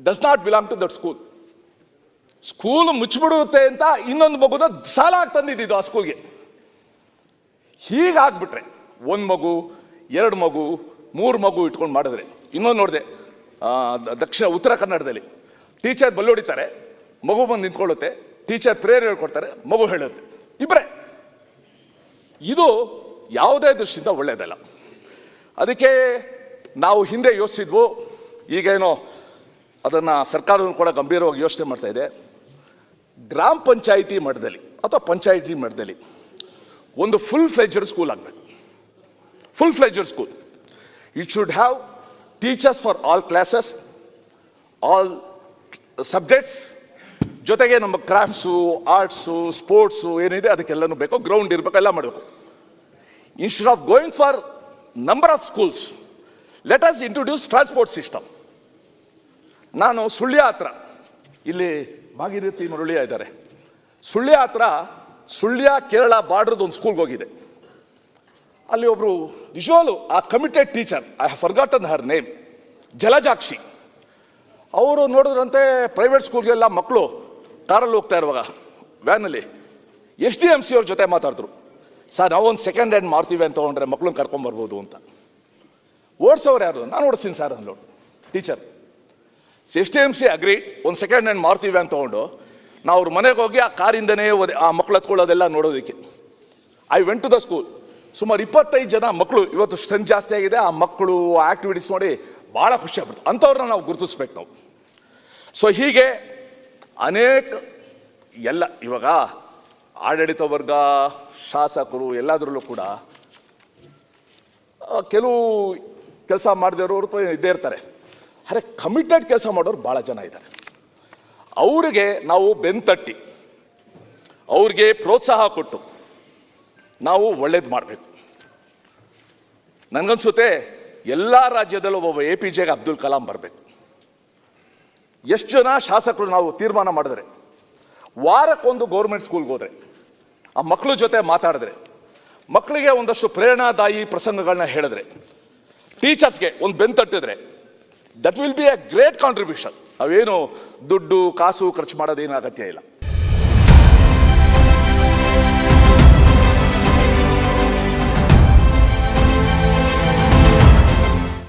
Does not belong to that school. School ಮುಚ್ಚಿಬಿಡುತ್ತೆ ಅಂತ ಇನ್ನೊಂದು ಮಗುನ ಸಾಲ ಆಗಿ ತಂದಿದ್ದು ಆ ಸ್ಕೂಲ್ಗೆ. ಹೀಗಾಗ್ಬಿಟ್ರೆ ಒಂದು ಮಗು, 2 ಮಗು, 3 ಮಗು ಇಟ್ಕೊಂಡು ಮಾಡಿದ್ರೆ. ಇನ್ನೊಂದು ನೋಡಿದೆ, ಉತ್ತರ ಕನ್ನಡದಲ್ಲಿ ಟೀಚರ್ ಬಲ್ಲೊಡಿತಾರೆ, ಮಗು ಬಂದು ನಿಂತ್ಕೊಳ್ಳುತ್ತೆ, ಟೀಚರ್ ಪ್ರೇಯರ್ ಹೇಳ್ಕೊಡ್ತಾರೆ, ಮಗು ಹೇಳುತ್ತೆ, ಇಬ್ಬರೇ. ಇದು ಯಾವುದೇ ದೃಷ್ಟಿಯಿಂದ ಒಳ್ಳೆಯದಲ್ಲ. ಅದಕ್ಕೆ ನಾವು ಹಿಂದೆ ಯೋಚಿಸಿದ್ವು, ಈಗೇನೋ ಅದನ್ನು ಸರ್ಕಾರವನ್ನು ಕೂಡ ಗಂಭೀರವಾಗಿ ಯೋಚನೆ ಮಾಡ್ತಾ ಇದೆ. ಗ್ರಾಮ ಪಂಚಾಯಿತಿ ಮಟ್ಟದಲ್ಲಿ ಅಥವಾ ಪಂಚಾಯಿತಿ ಮಟ್ಟದಲ್ಲಿ ಒಂದು ಫುಲ್ ಫ್ಲೆಜ್ಡ್ ಸ್ಕೂಲ್ ಆಗಬೇಕು. Full fledged school. It should have teachers for all classes, all subjects, ಜೊತೆಗೆ ನಮ್ಮ ಕ್ರಾಫ್ಟ್ಸು, ಆರ್ಟ್ಸು, ಸ್ಪೋರ್ಟ್ಸು ಏನಿದೆ ಅದಕ್ಕೆಲ್ಲನೂ ಬೇಕು, ಗ್ರೌಂಡ್ ಇರಬೇಕು, ಎಲ್ಲ ಮಾಡಬೇಕು. Instead of going for number of schools, let us introduce transport system. ನಾನು ಸುಳ್ಯ ಹತ್ರ, ಇಲ್ಲಿ ಭಾಗೀರಥಿ ಮರುಳಿಯ ಇದ್ದಾರೆ, ಸುಳ್ಯ ಹತ್ರ, ಸುಳ್ಯ ಕೇರಳ ಬಾರ್ಡ್ರದ್ದು ಒಂದು ಸ್ಕೂಲ್ಗೆ ಹೋಗಿದೆ. ಅಲ್ಲಿ ಒಬ್ಬರು ನಿಜವಾಗ್ಲೂ ಆ committed teacher, I have forgotten her name, Jalajakshi, ಅವರು ನೋಡಿದ್ರಂತೆ ಪ್ರೈವೇಟ್ ಸ್ಕೂಲ್ಗೆಲ್ಲ ಮಕ್ಕಳು ಕಾರಲ್ಲಿ ಹೋಗ್ತಾ ಇರುವಾಗ ವ್ಯಾನಲ್ಲಿ SDMC ಅವ್ರ ಜೊತೆ ಮಾತಾಡಿದ್ರು, ಸರ್ ನಾವೊಂದು ಸೆಕೆಂಡ್ ಹ್ಯಾಂಡ್ ಮಾರ್ತೀವಿ ಅಂತ ತೊಗೊಂಡ್ರೆ ಮಕ್ಕಳನ್ನ ಕರ್ಕೊಂಬರ್ಬೋದು ಅಂತ. ಓಡಿಸೋರು ಯಾರು? ನಾನು ಓಡಿಸ್ತೀನಿ ಸರ್ ಅಂದ್ಲು ಟೀಚರ್. SDMC ಅಗ್ರಿ, ಒಂದು ಸೆಕೆಂಡ್ ಹ್ಯಾಂಡ್ ಮಾರ್ತೀವಿ ಅಂತ ತೊಗೊಂಡು ನಾವು ಅವ್ರ ಮನೆಗೆ ಹೋಗಿ ಆ ಕಾರಿಂದನೇ ಆ ಮಕ್ಕಳು ಹತ್ಕೊಳ್ಳೋದೆಲ್ಲ ನೋಡೋದಕ್ಕೆ. I went to the school. ಸುಮಾರು 25 ಜನ ಮಕ್ಕಳು, ಇವತ್ತು ಸ್ಟ್ರೆಂತ್ ಜಾಸ್ತಿ ಆಗಿದೆ, ಆ ಮಕ್ಕಳು ಆ್ಯಕ್ಟಿವಿಟೀಸ್ ನೋಡಿ ಭಾಳ ಖುಷಿ ಆಗ್ಬಿಡ್ತು. ಅಂಥವ್ರನ್ನ ನಾವು ಗುರುತಿಸ್ಬೇಕು ನಾವು. ಸೊ ಹೀಗೆ ಅನೇಕ ಎಲ್ಲ ಇವಾಗ ಆಡಳಿತ ವರ್ಗ, ಶಾಸಕರು ಎಲ್ಲದರಲ್ಲೂ ಕೂಡ ಕೆಲವು ಕೆಲಸ ಮಾಡದಿರೋರು ಇದ್ದೇ ಇರ್ತಾರೆ. ಅರೆ ಕಮಿಟೆಡ್ ಕೆಲಸ ಮಾಡೋರು ಭಾಳ ಜನ ಇದ್ದಾರೆ. ಅವರಿಗೆ ನಾವು ಬೆನ್ತಟ್ಟಿ, ಅವ್ರಿಗೆ ಪ್ರೋತ್ಸಾಹ ಕೊಟ್ಟು ನಾವು ಒಳ್ಳೇದು ಮಾಡಬೇಕು. ನನಗನ್ಸುತ್ತೆ ಎಲ್ಲ ರಾಜ್ಯದಲ್ಲೂ ಒಬ್ಬ APJ ಅಬ್ದುಲ್ ಕಲಾಂ ಬರಬೇಕು. ಎಷ್ಟು ಜನ ಶಾಸಕರು ನಾವು ತೀರ್ಮಾನ ಮಾಡಿದ್ರೆ, ವಾರಕ್ಕೊಂದು ಗೌರ್ಮೆಂಟ್ ಸ್ಕೂಲ್ಗೆ ಹೋದರೆ, ಆ ಮಕ್ಕಳ ಜೊತೆ ಮಾತಾಡಿದ್ರೆ, ಮಕ್ಕಳಿಗೆ ಒಂದಷ್ಟು ಪ್ರೇರಣಾದಾಯಿ ಪ್ರಸಂಗಗಳನ್ನ ಹೇಳಿದ್ರೆ, ಟೀಚರ್ಸ್ಗೆ ಒಂದು ಬೆನ್ತಟ್ಟಿದ್ರೆ, that will be a great contribution. ನಾವೇನು ದುಡ್ಡು ಕಾಸು ಖರ್ಚು ಮಾಡೋದೇನು ಅಗತ್ಯ ಇಲ್ಲ.